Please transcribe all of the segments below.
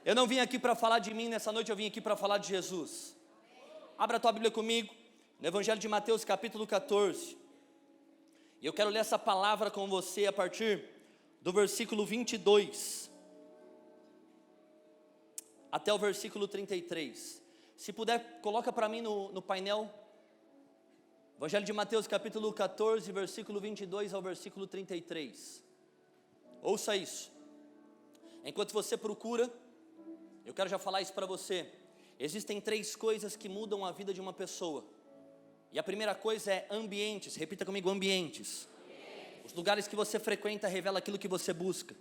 Eu não vim aqui para falar de mim nessa noite, eu vim aqui para falar de Jesus. Abra a tua Bíblia comigo, no Evangelho de Mateus capítulo 14. E eu quero ler essa palavra com você a partir do versículo 22 até o versículo 33. Se puder, coloca para mim no painel, Evangelho de Mateus capítulo 14, versículo 22 ao versículo 33. Ouça isso. Enquanto você procura, eu quero já falar isso para você. Existem 3 coisas que mudam a vida de uma pessoa. E a primeira coisa é ambientes. Repita comigo, ambientes. Os lugares que você frequenta revelam aquilo que você busca.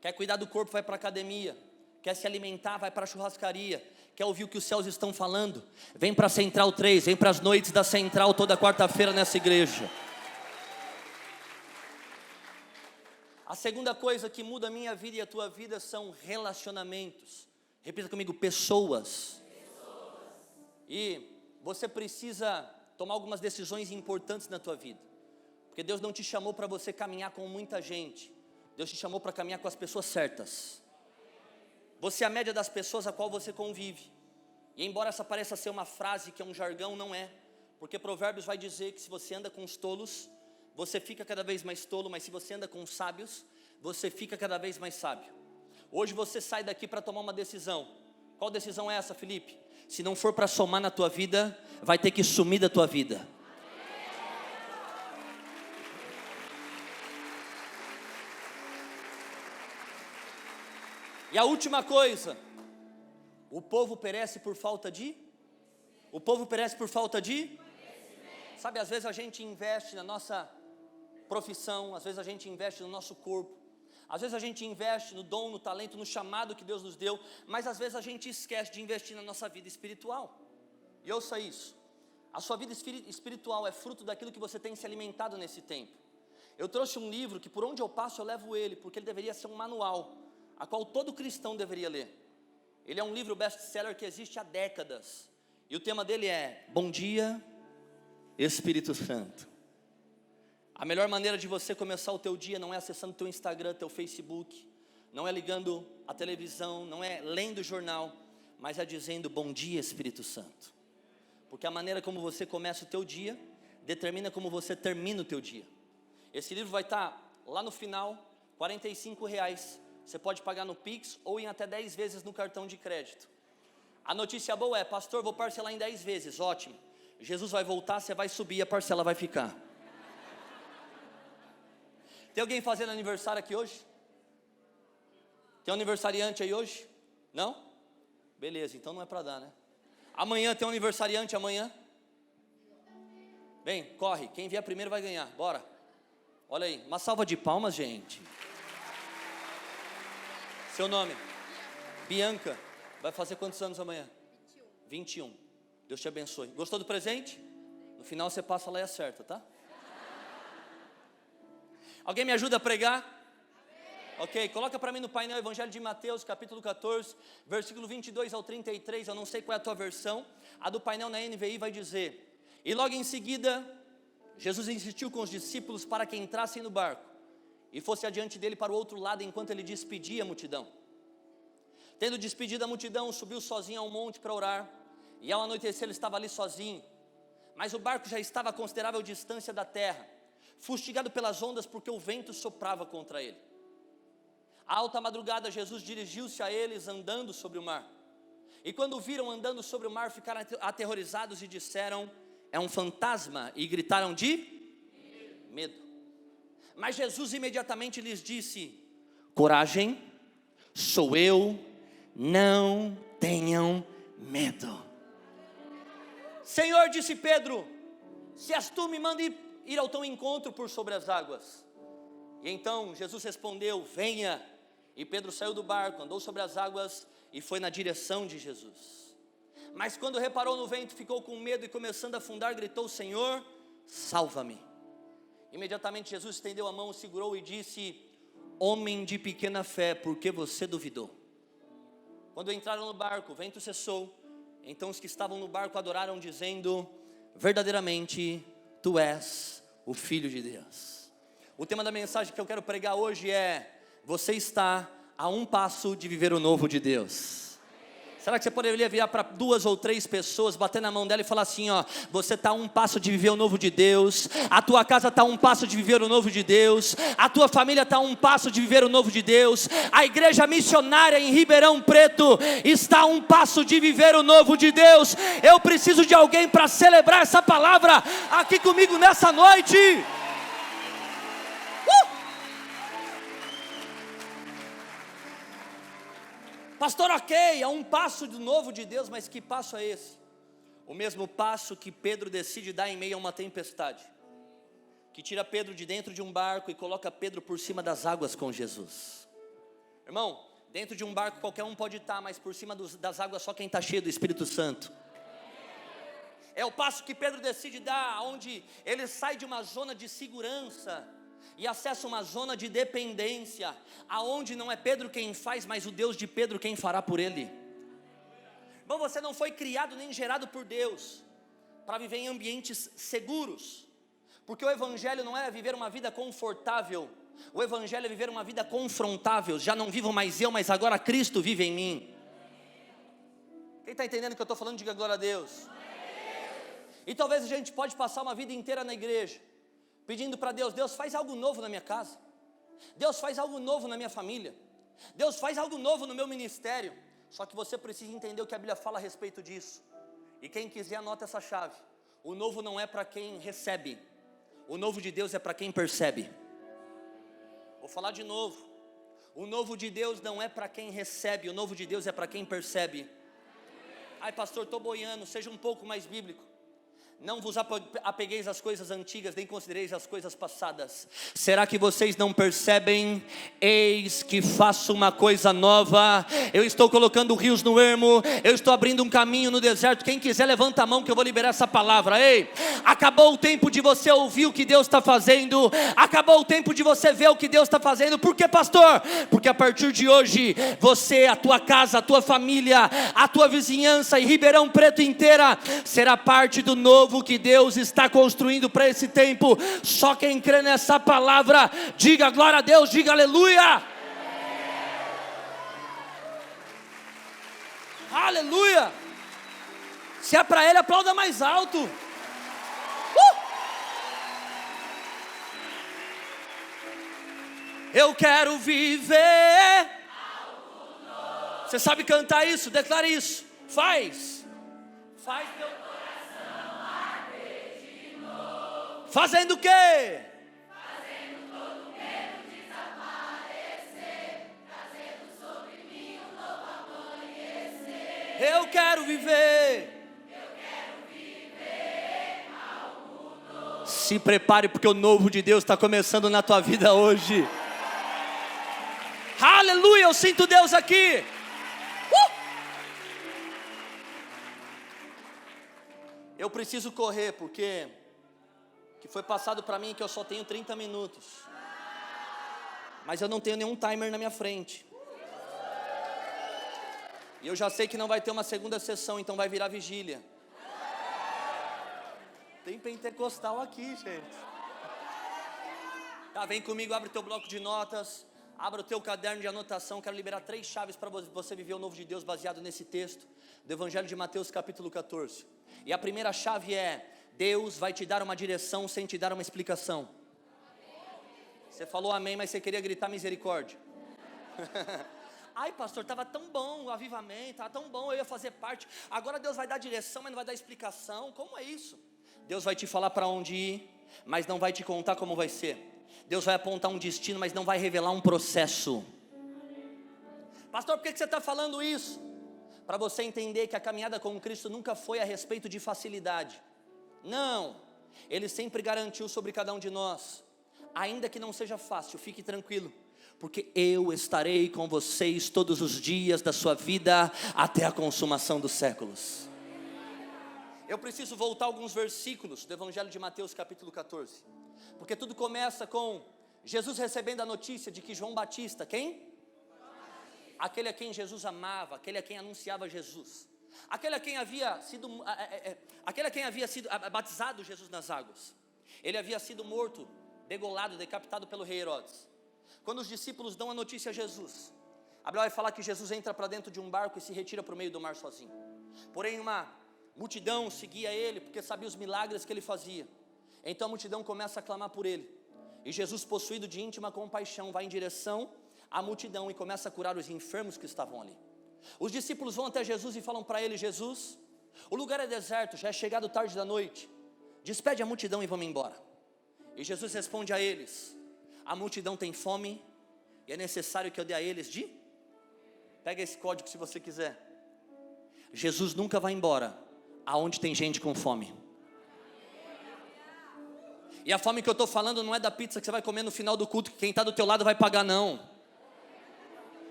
Quer cuidar do corpo, vai para a academia. Quer se alimentar, vai para a churrascaria. Quer ouvir o que os céus estão falando? Vem para a Central 3, vem para as noites da Central toda quarta-feira nessa igreja. A segunda coisa que muda a minha vida e a tua vida são relacionamentos. Repita comigo, pessoas. E você precisa tomar algumas decisões importantes na tua vida. Porque Deus não te chamou para você caminhar com muita gente. Deus te chamou para caminhar com as pessoas certas. Você é a média das pessoas a qual você convive. E embora essa pareça ser uma frase que é um jargão, não é. Porque Provérbios vai dizer que se você anda com os tolos, você fica cada vez mais tolo, mas se você anda com os sábios, você fica cada vez mais sábio. Hoje você sai daqui para tomar uma decisão. Qual decisão é essa, Felipe? Se não for para somar na tua vida, vai ter que sumir da tua vida. E a última coisa, o povo perece por falta de? O povo perece por falta de? Sabe, às vezes a gente investe na nossa profissão, às vezes a gente investe no nosso corpo, às vezes a gente investe no dom, no talento, no chamado que Deus nos deu, mas às vezes a gente esquece de investir na nossa vida espiritual. E ouça isso, a sua vida espiritual é fruto daquilo que você tem se alimentado nesse tempo. Eu trouxe um livro que por onde eu passo eu levo ele, porque ele deveria ser um manual, a qual todo cristão deveria ler. Ele é um livro best-seller que existe há décadas, e o tema dele é Bom Dia, Espírito Santo. A melhor maneira de você começar o teu dia não é acessando teu Instagram, teu Facebook, não é ligando a televisão, não é lendo o jornal, mas é dizendo Bom Dia, Espírito Santo. Porque a maneira como você começa o teu dia determina como você termina o teu dia. Esse livro vai estar lá no final, R$45. Você pode pagar no Pix ou em até 10 vezes no cartão de crédito. A notícia boa é, pastor, vou parcelar em 10 vezes, ótimo. Jesus vai voltar, você vai subir e a parcela vai ficar. Tem alguém fazendo aniversário aqui hoje? Tem um aniversariante aí hoje? Não? Beleza, então não é para dar, né? Amanhã tem um aniversariante, amanhã? Bem, corre, quem vier primeiro vai ganhar, bora. Olha aí, uma salva de palmas, gente. Seu nome? Bianca. Vai fazer quantos anos amanhã? 21. Deus te abençoe. Gostou do presente? No final você passa lá e acerta, tá? Alguém me ajuda a pregar? Ok, coloca para mim no painel Evangelho de Mateus, capítulo 14, versículo 22 ao 33, eu não sei qual é a tua versão. A do painel na NVI vai dizer: E logo em seguida, Jesus insistiu com os discípulos para que entrassem no barco e fosse adiante dele para o outro lado, enquanto ele despedia a multidão. Tendo despedido a multidão, subiu sozinho ao monte para orar, e ao anoitecer ele estava ali sozinho. Mas o barco já estava a considerável distância da terra, fustigado pelas ondas, porque o vento soprava contra ele. À alta madrugada, Jesus dirigiu-se a eles andando sobre o mar. E quando o viram andando sobre o mar, ficaram aterrorizados e disseram: é um fantasma, e gritaram de medo. Mas Jesus imediatamente lhes disse: coragem, sou eu, não tenham medo. Senhor, disse Pedro, se és tu, me manda ir ao teu encontro por sobre as águas. E então Jesus respondeu: venha. E Pedro saiu do barco, andou sobre as águas e foi na direção de Jesus. Mas quando reparou no vento, ficou com medo e começando a afundar, gritou: Senhor, salva-me. Imediatamente Jesus estendeu a mão, segurou e disse: homem de pequena fé, por que você duvidou? Quando entraram no barco, o vento cessou. Então os que estavam no barco adoraram, dizendo: verdadeiramente tu és o Filho de Deus. O tema da mensagem que eu quero pregar hoje é: você está a um passo de viver o novo de Deus. Será que você poderia virar para 2 ou 3 pessoas, bater na mão dela e falar assim, ó, você está a um passo de viver o novo de Deus, a tua casa está a um passo de viver o novo de Deus, a tua família está a um passo de viver o novo de Deus, a igreja missionária em Ribeirão Preto está a um passo de viver o novo de Deus. Eu preciso de alguém para celebrar essa palavra aqui comigo nessa noite. Pastor, ok, há um passo do novo de Deus, mas que passo é esse? O mesmo passo que Pedro decide dar em meio a uma tempestade, que tira Pedro de dentro de um barco e coloca Pedro por cima das águas com Jesus. Irmão, dentro de um barco qualquer um pode estar, mas por cima das águas só quem está cheio do Espírito Santo. É o passo que Pedro decide dar, onde ele sai de uma zona de segurança e acessa uma zona de dependência, aonde não é Pedro quem faz, mas o Deus de Pedro quem fará por ele. Bom, você não foi criado nem gerado por Deus para viver em ambientes seguros, porque o Evangelho não é viver uma vida confortável, o Evangelho é viver uma vida confrontável. Já não vivo mais eu, mas agora Cristo vive em mim. Quem está entendendo o que eu estou falando, diga glória a Deus. E talvez a gente pode passar uma vida inteira na igreja, pedindo para Deus, Deus faz algo novo na minha casa, Deus faz algo novo na minha família, Deus faz algo novo no meu ministério. Só que você precisa entender o que a Bíblia fala a respeito disso. E quem quiser anota essa chave. O novo não é para quem recebe, o novo de Deus é para quem percebe. Vou falar de novo. O novo de Deus não é para quem recebe, o novo de Deus é para quem percebe. Ai pastor, estou boiando, seja um pouco mais bíblico. Não vos apegueis às coisas antigas, nem considereis as coisas passadas. Será que vocês não percebem? Eis que faço uma coisa nova. Eu estou colocando rios no ermo, eu estou abrindo um caminho no deserto. Quem quiser levanta a mão que eu vou liberar essa palavra. Ei, acabou o tempo de você ouvir o que Deus está fazendo, acabou o tempo de você ver o que Deus está fazendo. Por que, pastor? Porque a partir de hoje, você, a tua casa, a tua família, a tua vizinhança e Ribeirão Preto inteira será parte do novo que Deus está construindo para esse tempo. Só quem crê nessa palavra, diga glória a Deus, diga aleluia. Aleluia. Se é para Ele, aplauda mais alto. Eu quero viver. Você sabe cantar isso? Declare isso. Faz meu coração arder de novo. Fazendo o quê? Fazendo todo medo desaparecer, trazendo sobre mim um novo amanhecer. Eu quero viver. Algo novo. Se prepare, porque o novo de Deus está começando na tua vida hoje. Aleluia, eu sinto Deus aqui. Eu preciso correr, porque que foi passado para mim que eu só tenho 30 minutos. Mas eu não tenho nenhum timer na minha frente. E eu já sei que não vai ter uma segunda sessão, então vai virar vigília. Tem pentecostal aqui, gente. Tá, vem comigo, abre o teu bloco de notas. Abra o teu caderno de anotação. Quero liberar 3 chaves para você viver o novo de Deus baseado nesse texto do Evangelho de Mateus capítulo 14. E a primeira chave é: Deus vai te dar uma direção sem te dar uma explicação. Você falou amém, mas você queria gritar misericórdia. Ai pastor, estava tão bom o avivamento, estava tão bom, eu ia fazer parte. Agora Deus vai dar direção, mas não vai dar explicação. Como é isso? Deus vai te falar para onde ir, mas não vai te contar como vai ser. Deus vai apontar um destino, mas não vai revelar um processo. Pastor, por que você está falando isso? Para você entender que a caminhada com Cristo nunca foi a respeito de facilidade. Não, Ele sempre garantiu sobre cada um de nós. Ainda que não seja fácil, fique tranquilo, porque eu estarei com vocês todos os dias da sua vida, até a consumação dos séculos. Eu preciso voltar alguns versículos do Evangelho de Mateus capítulo 14. Porque tudo começa com Jesus recebendo a notícia de que João Batista, quem? Aquele a quem Jesus amava, aquele a quem anunciava Jesus, aquele a quem havia sido batizado Jesus nas águas. Ele havia sido morto, degolado, decapitado pelo rei Herodes. Quando os discípulos dão a notícia a Jesus, A Bíblia vai falar que Jesus entra para dentro de um barco e se retira para o meio do mar sozinho. Porém uma multidão seguia ele, porque sabia os milagres que ele fazia. Então a multidão começa a clamar por ele. E Jesus, possuído de íntima compaixão, vai em direção à multidão e começa a curar os enfermos que estavam ali. Os discípulos vão até Jesus e falam para ele: Jesus, o lugar é deserto, já é chegado tarde da noite, despede a multidão e vamos embora. E Jesus responde a eles: a multidão tem fome e é necessário que eu dê a eles de... Pega esse código se você quiser. Jesus nunca vai embora aonde tem gente com fome. E a fome que eu estou falando não é da pizza que você vai comer no final do culto, que quem está do teu lado vai pagar, não.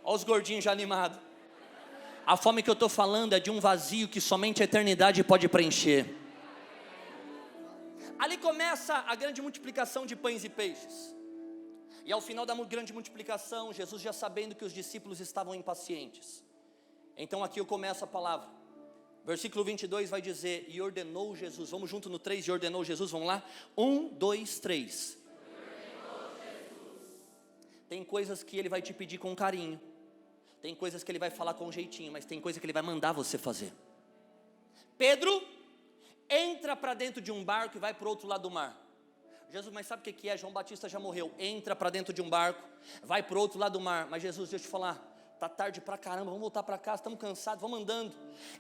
Olha os gordinhos já animados. A fome que eu estou falando é de um vazio que somente a eternidade pode preencher. Ali começa a grande multiplicação de pães e peixes. E ao final da grande multiplicação, Jesus já sabendo que os discípulos estavam impacientes. Então aqui eu começo a palavra. Versículo 22 vai dizer: e ordenou Jesus. Vamos junto no 3, e ordenou Jesus, vamos lá? 1, 2, 3. Tem coisas que ele vai te pedir com carinho. Tem coisas que ele vai falar com jeitinho, mas tem coisa que ele vai mandar você fazer. Pedro entra para dentro de um barco e vai para o outro lado do mar. Jesus, mas sabe o que é? João Batista já morreu. Entra para dentro de um barco, vai para o outro lado do mar. Mas Jesus, deixa eu te falar, tá tarde pra caramba, vamos voltar para casa, estamos cansados, vamos andando.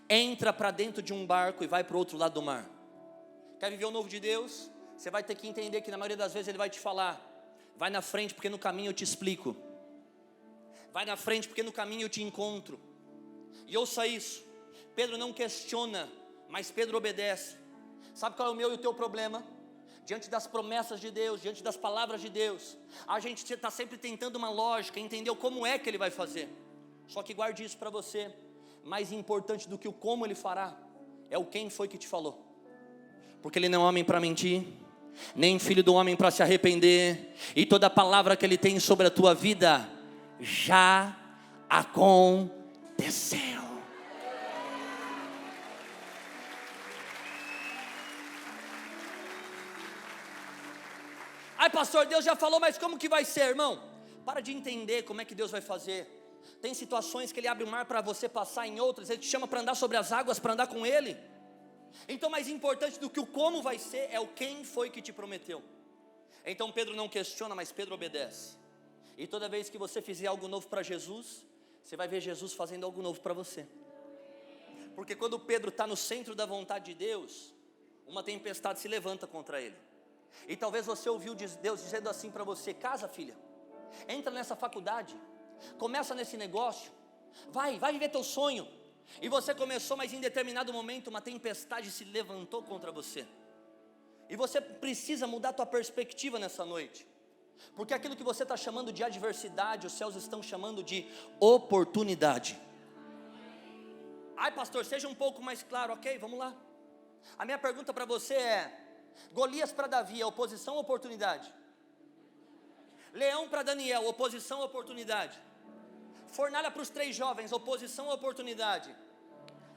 Entra para dentro de um barco e vai para o outro lado do mar. Quer viver o novo de Deus? Você vai ter que entender que na maioria das vezes ele vai te falar: vai na frente porque no caminho eu te explico. Vai na frente porque no caminho eu te encontro. E ouça isso, Pedro não questiona, mas Pedro obedece. Sabe qual é o meu e o teu problema? Diante das promessas de Deus, diante das palavras de Deus, a gente está sempre tentando uma lógica, entender como é que ele vai fazer. Só que guarde isso para você: mais importante do que o como ele fará é o quem foi que te falou. Porque ele não é homem para mentir, nem filho do homem para se arrepender. E toda palavra que ele tem sobre a tua vida já aconteceu. Ai pastor, Deus já falou, mas como que vai ser, irmão? Para de entender como é que Deus vai fazer. Tem situações que ele abre o mar para você passar, em outras ele te chama para andar sobre as águas, para andar com ele. Então mais importante do que o como vai ser é o quem foi que te prometeu. Então Pedro não questiona, mas Pedro obedece. E toda vez que você fizer algo novo para Jesus, você vai ver Jesus fazendo algo novo para você. Porque quando Pedro está no centro da vontade de Deus, uma tempestade se levanta contra ele. E talvez você ouviu Deus dizendo assim para você: casa, filha, entra nessa faculdade, começa nesse negócio, vai viver teu sonho. E você começou, mas em determinado momento uma tempestade se levantou contra você. E você precisa mudar a tua perspectiva nessa noite. Porque aquilo que você está chamando de adversidade, os céus estão chamando de oportunidade. Ai pastor, seja um pouco mais claro. Ok, vamos lá. A minha pergunta para você é: Golias para Davi, oposição ou oportunidade? Leão para Daniel, oposição ou oportunidade? Fornalha para os 3 jovens, oposição ou oportunidade?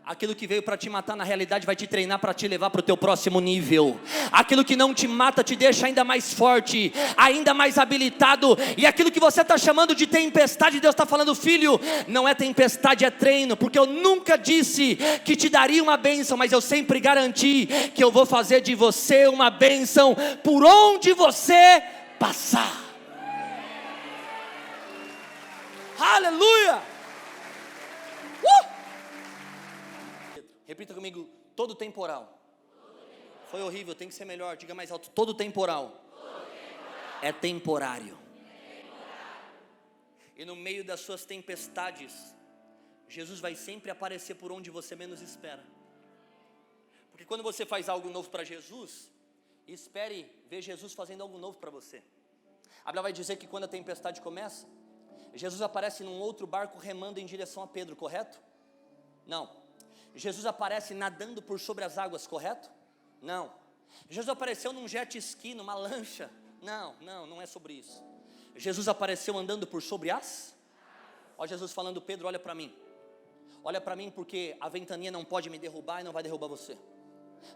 Aquilo que veio para te matar, na realidade vai te treinar para te levar para o teu próximo nível. Aquilo que não te mata te deixa ainda mais forte, ainda mais habilitado. E aquilo que você está chamando de tempestade, Deus está falando: filho, não é tempestade, é treino. Porque eu nunca disse que te daria uma bênção, mas eu sempre garanti que eu vou fazer de você uma bênção por onde você passar. Aleluia! Repita comigo: todo temporal. Foi horrível, tem que ser melhor, diga mais alto: todo temporal é temporário. E no meio das suas tempestades, Jesus vai sempre aparecer por onde você menos espera. Porque quando você faz algo novo para Jesus, espere ver Jesus fazendo algo novo para você. A Bíblia vai dizer que quando a tempestade começa, Jesus aparece num outro barco remando em direção a Pedro, correto? Não. Jesus aparece nadando por sobre as águas, correto? Não. Jesus apareceu num jet ski, numa lancha? Não é sobre isso. Jesus apareceu andando por sobre as... Olha Jesus falando: Pedro, olha para mim. Olha para mim porque a ventania não pode me derrubar e não vai derrubar você.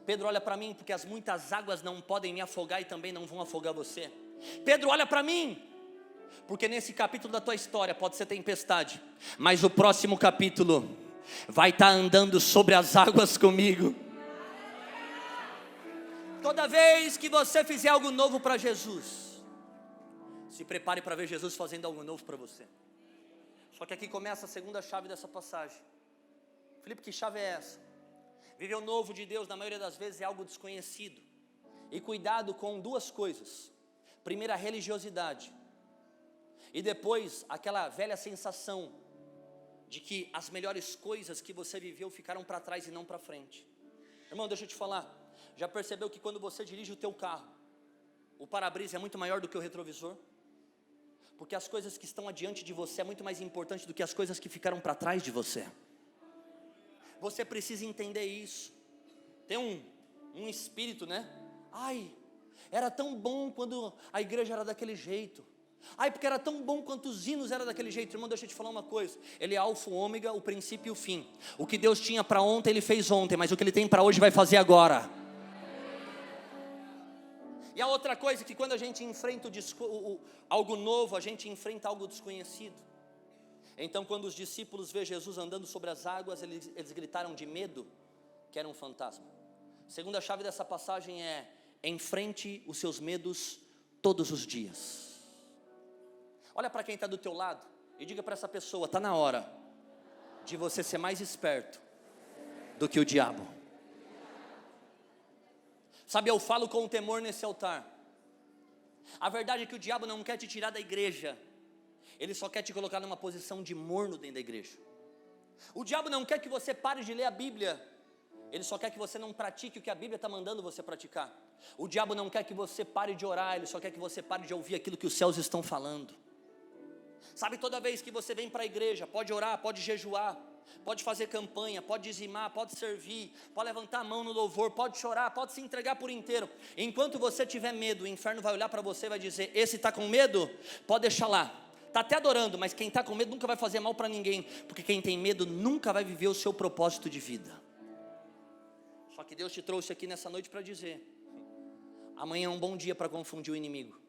Pedro, olha para mim porque as muitas águas não podem me afogar e também não vão afogar você. Pedro, olha para mim Porque nesse capítulo da tua história pode ser tempestade, mas o próximo capítulo vai estar andando sobre as águas comigo. Toda vez que você fizer algo novo para Jesus, se prepare para ver Jesus fazendo algo novo para você. Só que aqui começa a segunda chave dessa passagem. Filipe, que chave é essa? Viver o novo de Deus, na maioria das vezes, é algo desconhecido. E cuidado com duas coisas. Primeiro, a religiosidade. E depois, aquela velha sensação de que as melhores coisas que você viveu ficaram para trás e não para frente. Irmão, deixa eu te falar. Já percebeu que quando você dirige o teu carro, o para-brisa é muito maior do que o retrovisor? Porque as coisas que estão adiante de você é muito mais importante do que as coisas que ficaram para trás de você. Você precisa entender isso. Tem um espírito, né? Ai, era tão bom quando a igreja era daquele jeito. Ai, porque era tão bom quanto os hinos eram daquele jeito. Irmão, deixa eu te falar uma coisa. Ele é alfa, o ômega, o princípio e o fim. O que Deus tinha para ontem, Ele fez ontem. Mas o que Ele tem para hoje, vai fazer agora. E a outra coisa é que quando a gente enfrenta algo novo, a gente enfrenta algo desconhecido. Então quando os discípulos vê Jesus andando sobre as águas, eles gritaram de medo, que era um fantasma. Segunda chave dessa passagem é: enfrente os seus medos todos os dias. Olha para quem está do teu lado e diga para essa pessoa: está na hora de você ser mais esperto do que o diabo. Sabe, eu falo com temor nesse altar. A verdade é que o diabo não quer te tirar da igreja. Ele só quer te colocar numa posição de morno dentro da igreja. O diabo não quer que você pare de ler a Bíblia. Ele só quer que você não pratique o que a Bíblia está mandando você praticar. O diabo não quer que você pare de orar. Ele só quer que você pare de ouvir aquilo que os céus estão falando. Sabe, toda vez que você vem para a igreja, pode orar, pode jejuar, pode fazer campanha, pode dizimar, pode servir, pode levantar a mão no louvor, pode chorar, pode se entregar por inteiro. Enquanto você tiver medo, o inferno vai olhar para você e vai dizer: esse está com medo? Pode deixar lá. Está até adorando, mas quem está com medo nunca vai fazer mal para ninguém. Porque quem tem medo nunca vai viver o seu propósito de vida. Só que Deus te trouxe aqui nessa noite para dizer: amanhã é um bom dia para confundir o inimigo.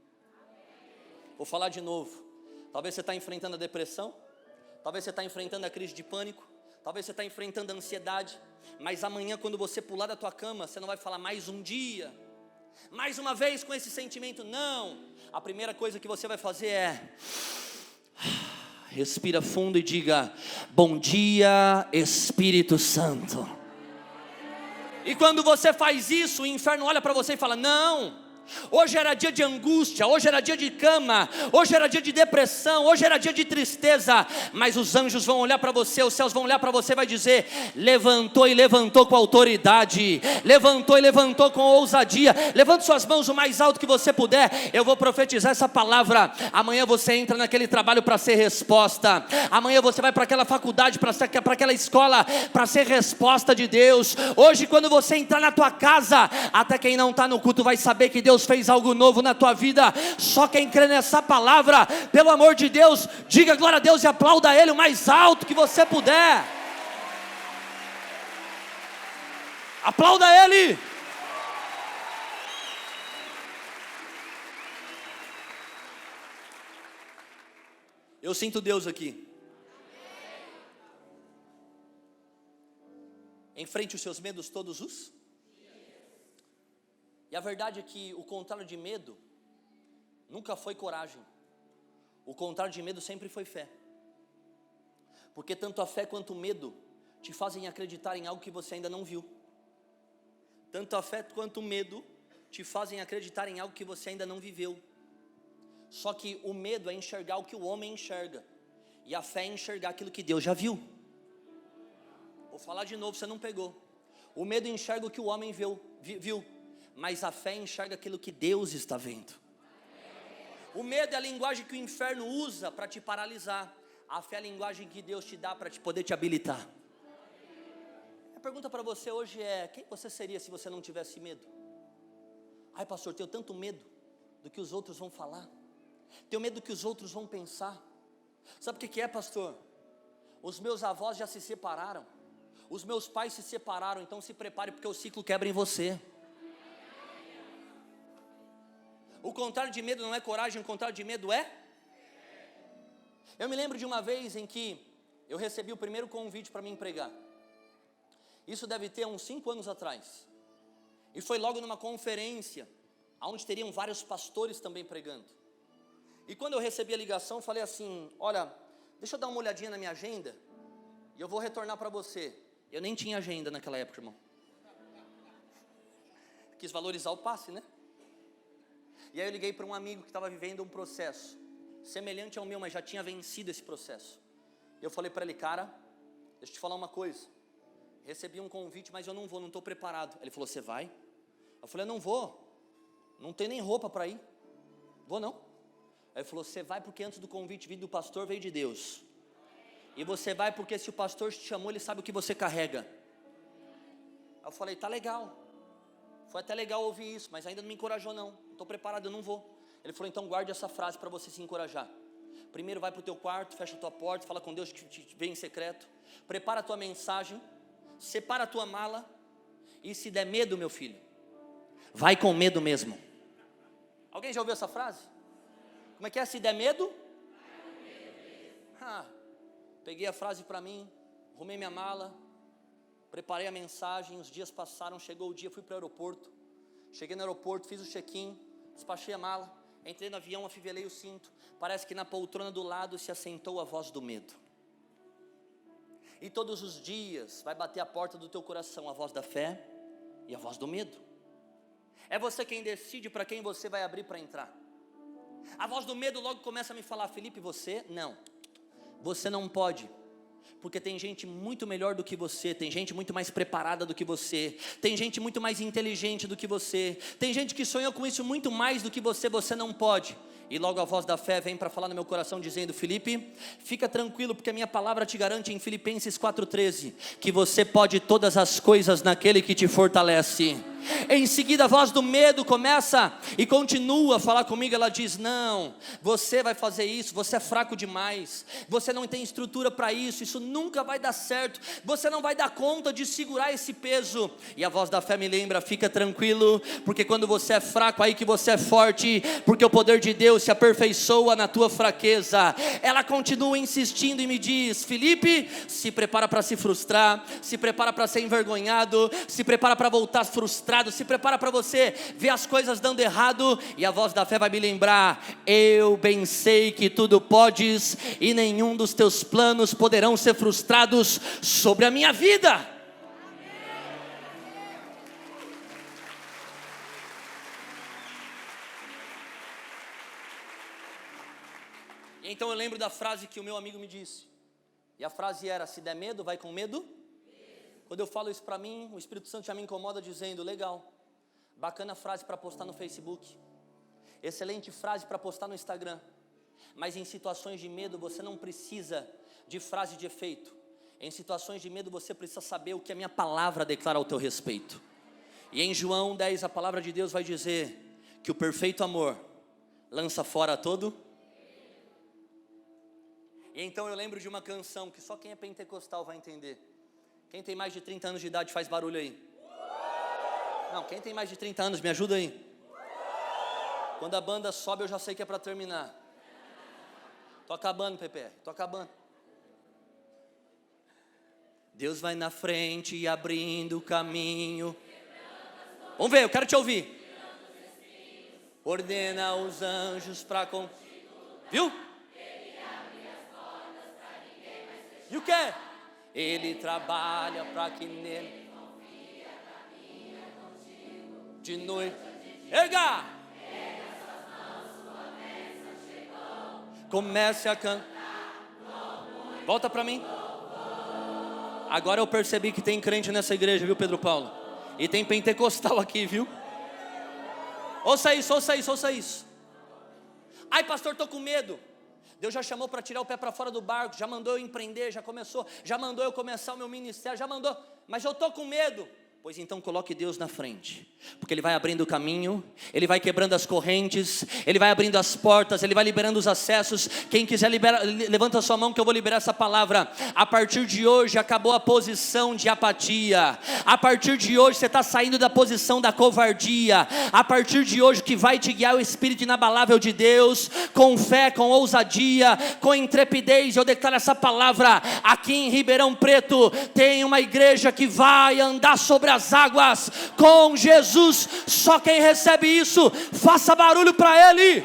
Vou falar de novo. Talvez você está enfrentando a depressão, talvez você está enfrentando a crise de pânico, talvez você está enfrentando a ansiedade, mas amanhã quando você pular da tua cama, você não vai falar mais um dia, mais uma vez com esse sentimento, não. A primeira coisa que você vai fazer é: respira fundo e diga: bom dia, Espírito Santo. E quando você faz isso, o inferno olha para você e fala: não. Hoje era dia de angústia, hoje era dia de cama, hoje era dia de depressão, hoje era dia de tristeza. Mas os anjos vão olhar para você, os céus vão olhar para você e vai dizer: levantou e levantou com autoridade, levantou e levantou com ousadia. Levante suas mãos o mais alto que você puder. Eu vou profetizar essa palavra. Amanhã você entra naquele trabalho para ser resposta. Amanhã você vai para aquela faculdade, para aquela escola, para ser resposta de Deus. Hoje quando você entrar na tua casa, até quem não está no culto vai saber que Deus fez algo novo na tua vida. Só quem crê nessa palavra, pelo amor de Deus, diga glória a Deus e aplauda Ele o mais alto que você puder. Aplauda Ele. Eu sinto Deus aqui. Enfrente os seus medos todos os. E a verdade é que o contrário de medo nunca foi coragem. O contrário de medo sempre foi fé. Porque tanto a fé quanto o medo te fazem acreditar em algo que você ainda não viu. Tanto a fé quanto o medo te fazem acreditar em algo que você ainda não viveu. Só que o medo é enxergar o que o homem enxerga, e a fé é enxergar aquilo que Deus já viu. Vou falar de novo, você não pegou. O medo enxerga o que o homem viu, mas a fé enxerga aquilo que Deus está vendo. O medo é a linguagem que o inferno usa para te paralisar. A fé é a linguagem que Deus te dá para poder te habilitar. A pergunta para você hoje é: quem você seria se você não tivesse medo? Ai, pastor, tenho tanto medo do que os outros vão falar. Tenho medo do que os outros vão pensar. Sabe o que é, pastor? Os meus avós já se separaram. Os meus pais se separaram. Então se prepare, porque o ciclo quebra em você. O contrário de medo não é coragem, o contrário de medo é Eu me lembro de uma vez em que eu recebi o primeiro convite para me pregar. Isso deve ter uns 5 anos atrás. E foi logo numa conferência, onde teriam vários pastores também pregando. E quando eu recebi a ligação, falei assim: olha, deixa eu dar uma olhadinha na minha agenda, e eu vou retornar para você. Eu nem tinha agenda naquela época, irmão. Quis valorizar o passe, né? E aí eu liguei para um amigo que estava vivendo um processo semelhante ao meu, mas já tinha vencido esse processo. Eu falei para ele: cara, deixa eu te falar uma coisa. Recebi um convite, mas eu não vou, não estou preparado. Ele falou: você vai? Eu falei: não vou, não tenho nem roupa para ir. Vou não. Aí ele falou: você vai porque antes do convite vir do pastor veio de Deus. E você vai porque se o pastor te chamou, ele sabe o que você carrega. Aí eu falei: tá legal. Foi até legal ouvir isso, mas ainda não me encorajou não. Estou preparado, eu não vou. Ele falou: então guarde essa frase para você se encorajar. Primeiro vai para o teu quarto, fecha a tua porta, fala com Deus que te vem em secreto. Prepara a tua mensagem, separa a tua mala. E se der medo, meu filho, vai com medo mesmo. Alguém já ouviu essa frase? Como é que é? Se der medo? Peguei a frase para mim, arrumei minha mala, preparei a mensagem, os dias passaram, chegou o dia, fui para o aeroporto. Cheguei no aeroporto, fiz o check-in, despachei a mala, entrei no avião, afivelei o cinto. Parece que na poltrona do lado se assentou a voz do medo. E todos os dias vai bater a porta do teu coração a voz da fé e a voz do medo. É você quem decide para quem você vai abrir para entrar. A voz do medo logo começa a me falar: Felipe, você não pode, porque tem gente muito melhor do que você, tem gente muito mais preparada do que você, tem gente muito mais inteligente do que você, tem gente que sonhou com isso muito mais do que você não pode. E logo a voz da fé vem para falar no meu coração dizendo: Felipe, fica tranquilo, porque a minha palavra te garante em Filipenses 4,13 que você pode todas as coisas naquele que te fortalece. Em seguida a voz do medo começa e continua a falar comigo. Ela diz: não, você vai fazer isso, você é fraco demais, você não tem estrutura para isso, isso nunca vai dar certo, você não vai dar conta de segurar esse peso. E a voz da fé me lembra: fica tranquilo, porque quando você é fraco, aí que você é forte, porque o poder de Deus se aperfeiçoa na tua fraqueza. Ela continua insistindo e me diz: Felipe, se prepara para se frustrar, se prepara para ser envergonhado, se prepara para voltar frustrado, se prepara para você ver as coisas dando errado. E a voz da fé vai me lembrar: eu bem sei que tudo podes, e nenhum dos teus planos poderão ser frustrados sobre a minha vida. E então eu lembro da frase que o meu amigo me disse, e a frase era: se der medo, vai com medo. Quando eu falo isso para mim, o Espírito Santo já me incomoda dizendo: legal, bacana frase para postar no Facebook, excelente frase para postar no Instagram, mas em situações de medo você não precisa de frase de efeito. Em situações de medo você precisa saber o que a minha palavra declara ao teu respeito. E em João 10 a palavra de Deus vai dizer que o perfeito amor lança fora todo. E então eu lembro de uma canção que só quem é pentecostal vai entender. Quem tem mais de 30 anos de idade faz barulho aí. Não, quem tem mais de 30 anos, me ajuda aí. Quando a banda sobe eu já sei que é para terminar. Tô acabando, PPR, tô acabando. Deus vai na frente e abrindo o caminho. Vamos ver, eu quero te ouvir. Ordena os anjos para viu? E o que? Ele trabalha para que nele de noite. Erga! Comece a cantar. Volta para mim. Agora eu percebi que tem crente nessa igreja, viu, Pedro Paulo? E tem pentecostal aqui, viu? Ouça isso, ouça isso, ouça isso. Ai, pastor, estou com medo. Deus já chamou para tirar o pé para fora do barco, já mandou eu empreender, já mandou eu começar o meu ministério, já mandou, mas eu estou com medo. Pois então coloque Deus na frente, porque Ele vai abrindo o caminho, Ele vai quebrando as correntes, Ele vai abrindo as portas, Ele vai liberando os acessos. Quem quiser levanta a sua mão que eu vou liberar essa palavra. A partir de hoje acabou a posição de apatia. A partir de hoje você está saindo da posição da covardia. A partir de hoje o que vai te guiar é o Espírito inabalável de Deus, com fé, com ousadia, com intrepidez. Eu declaro essa palavra. Aqui em Ribeirão Preto tem uma igreja que vai andar sobre as águas com Jesus. Só quem recebe isso, faça barulho para Ele.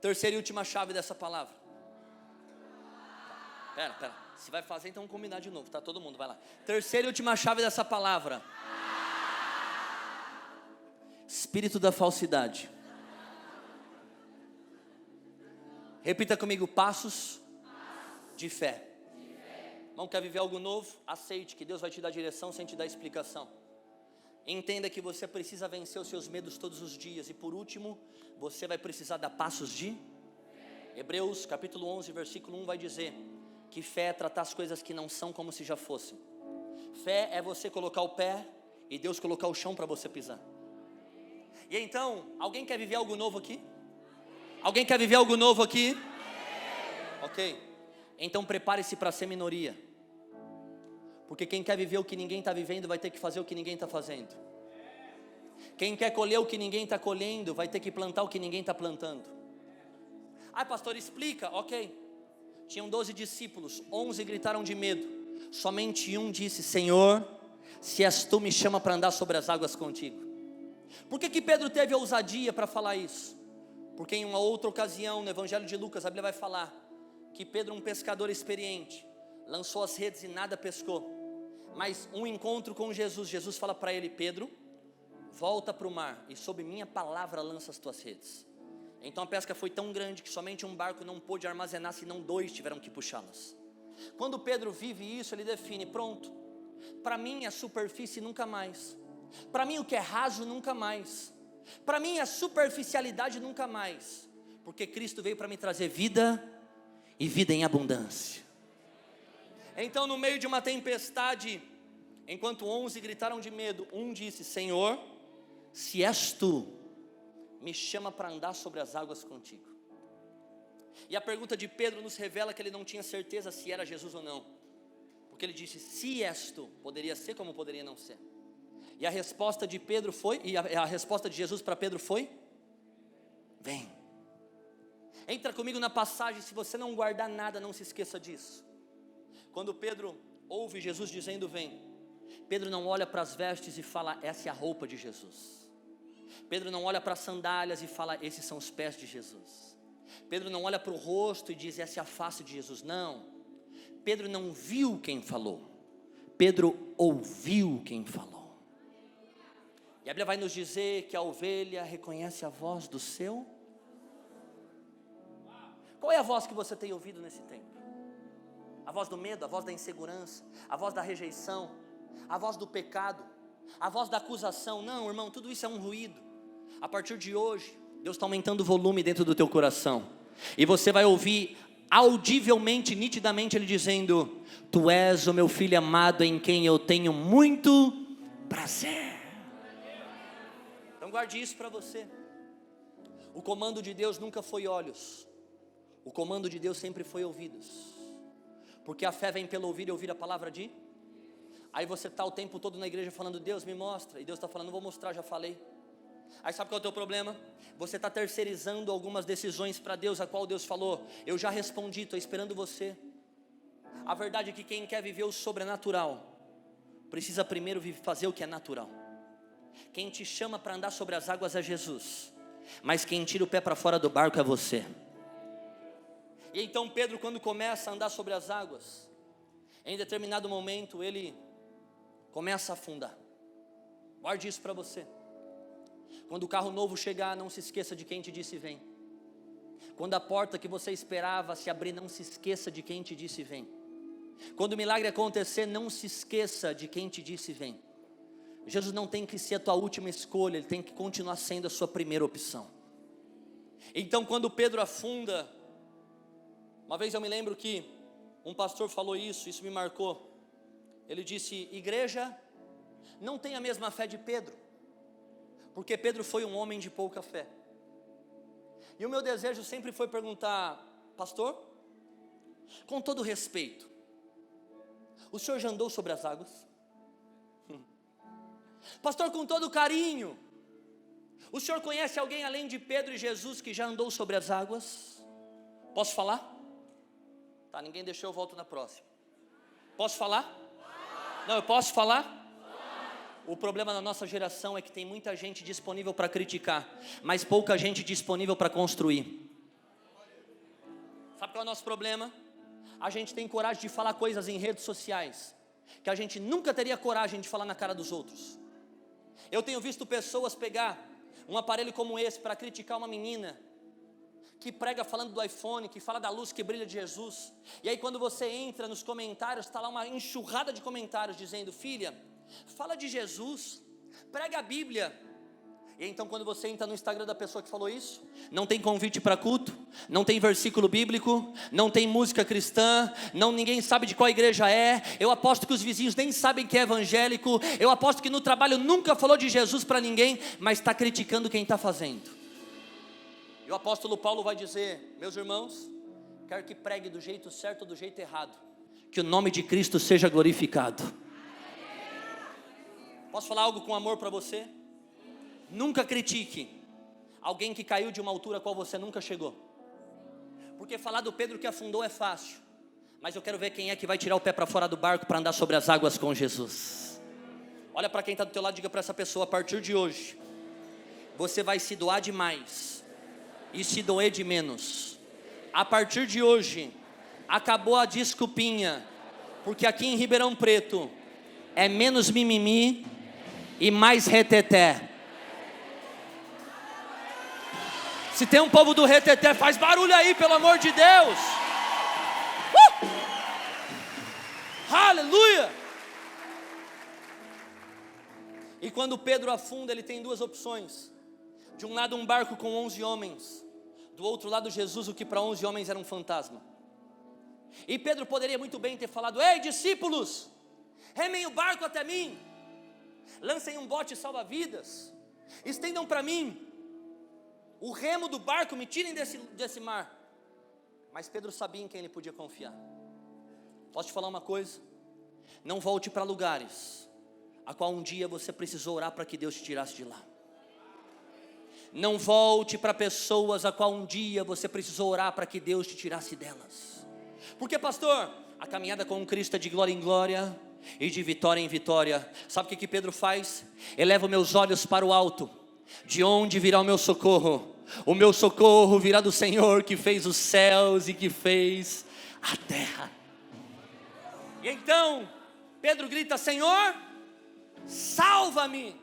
Terceira e última chave dessa palavra. Pera, se vai fazer então vamos combinar de novo, tá? Todo mundo, vai lá. Terceira e última chave dessa palavra. Espírito da falsidade. Repita comigo: passos de fé. Irmão, quer viver algo novo? Aceite que Deus vai te dar direção sem te dar explicação. Entenda que você precisa vencer os seus medos todos os dias. E por último, você vai precisar dar passos de fé. Hebreus capítulo 11, versículo 1 vai dizer que fé é tratar as coisas que não são como se já fossem. Fé é você colocar o pé e Deus colocar o chão para você pisar. E então, alguém quer viver algo novo aqui? Alguém quer viver algo novo aqui? Ok. Então prepare-se para ser minoria. Porque quem quer viver o que ninguém está vivendo vai ter que fazer o que ninguém está fazendo. Quem quer colher o que ninguém está colhendo vai ter que plantar o que ninguém está plantando. Ah, pastor, explica. Ok. Tinham 12 discípulos, 11 gritaram de medo. Somente um disse: Senhor, se és tu, me chama para andar sobre as águas contigo. Por que Pedro teve a ousadia para falar isso? Porque em uma outra ocasião, no Evangelho de Lucas, a Bíblia vai falar que Pedro, um pescador experiente, lançou as redes e nada pescou. Mas um encontro com Jesus, Jesus fala para ele: Pedro, volta para o mar e sob minha palavra lança as tuas redes. Então a pesca foi tão grande que somente um barco não pôde armazenar, senão 2 tiveram que puxá-las. Quando Pedro vive isso, ele define: pronto, para mim a superfície nunca mais, para mim o que é raso nunca mais, para mim a superficialidade nunca mais, porque Cristo veio para me trazer vida e vida em abundância. Então no meio de uma tempestade, enquanto 11 gritaram de medo, um disse: Senhor, se és tu, me chama para andar sobre as águas contigo. E a pergunta de Pedro nos revela que ele não tinha certeza se era Jesus ou não, porque ele disse: se és tu, poderia ser como poderia não ser. E a resposta de Pedro foi, a resposta de Jesus para Pedro foi: vem. Entra comigo na passagem, se você não guardar nada, não se esqueça disso. Quando Pedro ouve Jesus dizendo vem, Pedro não olha para as vestes e fala: essa é a roupa de Jesus. Pedro não olha para as sandálias e fala: esses são os pés de Jesus. Pedro não olha para o rosto e diz: essa é a face de Jesus. Não, Pedro não viu quem falou, Pedro ouviu quem falou. E a Bíblia vai nos dizer que a ovelha reconhece a voz do seu. Qual é a voz que você tem ouvido nesse tempo? A voz do medo, a voz da insegurança, a voz da rejeição, a voz do pecado, a voz da acusação? Não, irmão, tudo isso é um ruído. A partir de hoje, Deus está aumentando o volume dentro do teu coração, e você vai ouvir audivelmente, nitidamente Ele dizendo: tu és o meu filho amado em quem eu tenho muito prazer. Então guarde isso para você. O comando de Deus nunca foi olhos, o comando de Deus sempre foi ouvidos. Porque a fé vem pelo ouvir e ouvir a palavra de. Aí você está o tempo todo na igreja falando: Deus me mostra. E Deus está falando: não vou mostrar, já falei. Aí sabe qual é o teu problema? Você está terceirizando algumas decisões para Deus, a qual Deus falou: eu já respondi, estou esperando você. A verdade é que quem quer viver o sobrenatural precisa primeiro fazer o que é natural. Quem te chama para andar sobre as águas é Jesus, mas quem tira o pé para fora do barco é você. E então Pedro, quando começa a andar sobre as águas, em determinado momento ele começa a afundar. Guarde isso para você. Quando o carro novo chegar, não se esqueça de quem te disse vem. Quando a porta que você esperava se abrir, não se esqueça de quem te disse vem. Quando o milagre acontecer, não se esqueça de quem te disse vem. Jesus não tem que ser a tua última escolha, Ele tem que continuar sendo a sua primeira opção. Então quando Pedro afunda, uma vez eu me lembro que um pastor falou isso me marcou. Ele disse: igreja, não tem a mesma fé de Pedro, porque Pedro foi um homem de pouca fé. E o meu desejo sempre foi perguntar: pastor, com todo respeito, o senhor já andou sobre as águas? Pastor, com todo carinho, o senhor conhece alguém além de Pedro e Jesus que já andou sobre as águas? Posso falar? Tá, ninguém deixou, eu volto na próxima. Posso falar? Não, eu posso falar? O problema da nossa geração é que tem muita gente disponível para criticar, mas pouca gente disponível para construir. Sabe qual é o nosso problema? A gente tem coragem de falar coisas em redes sociais que a gente nunca teria coragem de falar na cara dos outros. Eu tenho visto pessoas pegar um aparelho como esse para criticar uma menina que prega falando do iPhone, que fala da luz que brilha de Jesus. E aí quando você entra nos comentários, está lá uma enxurrada de comentários dizendo: filha, fala de Jesus, prega a Bíblia. E então quando você entra no Instagram da pessoa que falou isso, não tem convite para culto, não tem versículo bíblico, não tem música cristã, ninguém sabe de qual igreja é. Eu aposto que os vizinhos nem sabem que é evangélico. Eu aposto que no trabalho nunca falou de Jesus para ninguém, mas está criticando quem está fazendo. E o apóstolo Paulo vai dizer: meus irmãos, quer que pregue do jeito certo ou do jeito errado, que o nome de Cristo seja glorificado. Posso falar algo com amor para você? Nunca critique alguém que caiu de uma altura a qual você nunca chegou, porque falar do Pedro que afundou é fácil, mas eu quero ver quem é que vai tirar o pé para fora do barco para andar sobre as águas com Jesus. Olha para quem está do teu lado e diga para essa pessoa: a partir de hoje você vai se doar demais e se doer de menos. A partir de hoje acabou a desculpinha, porque aqui em Ribeirão Preto é menos mimimi e mais reteté. Se tem um povo do reteté, faz barulho aí, pelo amor de Deus. Aleluia. E quando Pedro afunda, ele tem duas opções. De um lado um barco com 11 homens, do outro lado Jesus, o que para 11 homens era um fantasma. E Pedro poderia muito bem ter falado: ei discípulos, remem o barco até mim, lancem um bote salva-vidas, estendam para mim o remo do barco, me tirem desse mar. Mas Pedro sabia em quem ele podia confiar. Posso te falar uma coisa? Não volte para lugares a qual um dia você precisou orar para que Deus te tirasse de lá. Não volte para pessoas a qual um dia você precisou orar para que Deus te tirasse delas. Porque pastor, a caminhada com Cristo é de glória em glória e de vitória em vitória. Sabe o que Pedro faz? Eleva meus olhos para o alto. De onde virá o meu socorro? O meu socorro virá do Senhor que fez os céus e que fez a terra. E então Pedro grita: Senhor, salva-me.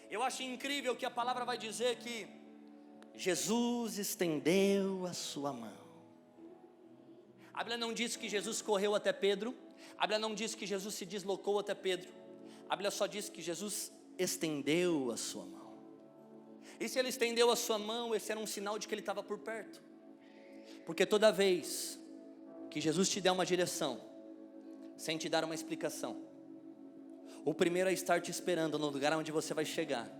Eu acho incrível que a palavra vai dizer que Jesus estendeu a sua mão. A Bíblia não diz que Jesus correu até Pedro. A Bíblia não diz que Jesus se deslocou até Pedro. A Bíblia só diz que Jesus estendeu a sua mão. E se ele estendeu a sua mão, esse era um sinal de que ele estava por perto. Porque toda vez que Jesus te der uma direção, sem te dar uma explicação, o primeiro a estar te esperando no lugar onde você vai chegar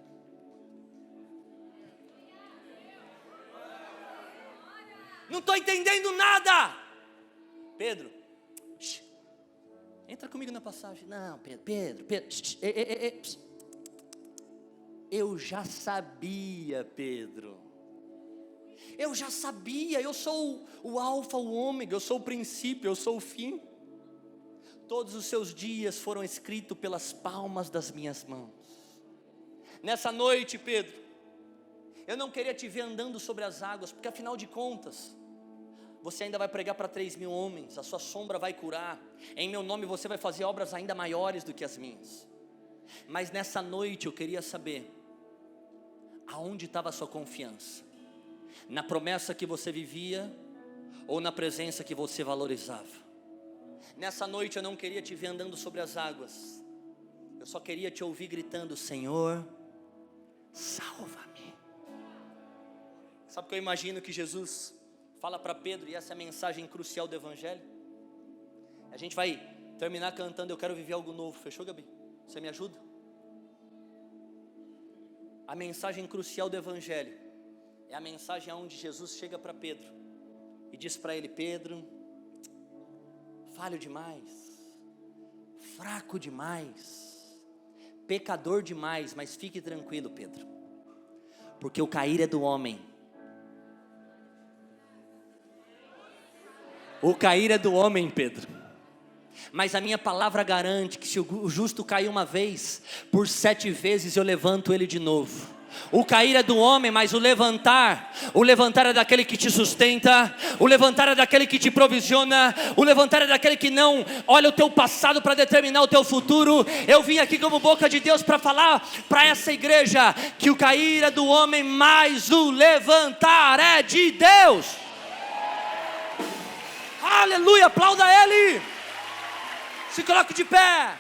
não estou entendendo nada. Pedro, entra comigo na passagem. Não, Pedro, eu já sabia, Pedro. Eu já sabia, eu sou o alfa, o ômega, eu sou o princípio, eu sou o fim. Todos os seus dias foram escritos pelas palmas das minhas mãos. Nessa noite, Pedro, eu não queria te ver andando sobre as águas, porque afinal de contas, você ainda vai pregar para 3.000 homens, a sua sombra vai curar, em meu nome você vai fazer obras ainda maiores do que as minhas. Mas nessa noite eu queria saber, aonde estava a sua confiança? Na promessa que você vivia, ou na presença que você valorizava? Nessa noite eu não queria te ver andando sobre as águas, eu só queria te ouvir gritando: Senhor, salva-me, Sabe o que eu imagino que Jesus fala para Pedro, e essa é a mensagem crucial do Evangelho? A gente vai terminar cantando Eu Quero Viver Algo Novo, fechou, Gabi? Você me ajuda? A mensagem crucial do Evangelho é a mensagem onde Jesus chega para Pedro e diz para ele: Pedro, falho demais, fraco demais, pecador demais, mas fique tranquilo, Pedro, porque o cair é do homem. O cair é do homem, Pedro, mas a minha palavra garante que se o justo cair uma vez, por 7 vezes eu levanto ele de novo. O cair é do homem, mas o levantar é daquele que te sustenta, o levantar é daquele que te provisiona, o levantar é daquele que não olha o teu passado para determinar o teu futuro. Eu vim aqui como boca de Deus para falar para essa igreja que o cair é do homem, mas o levantar é de Deus. Aleluia, aplauda Ele. Se coloque de pé.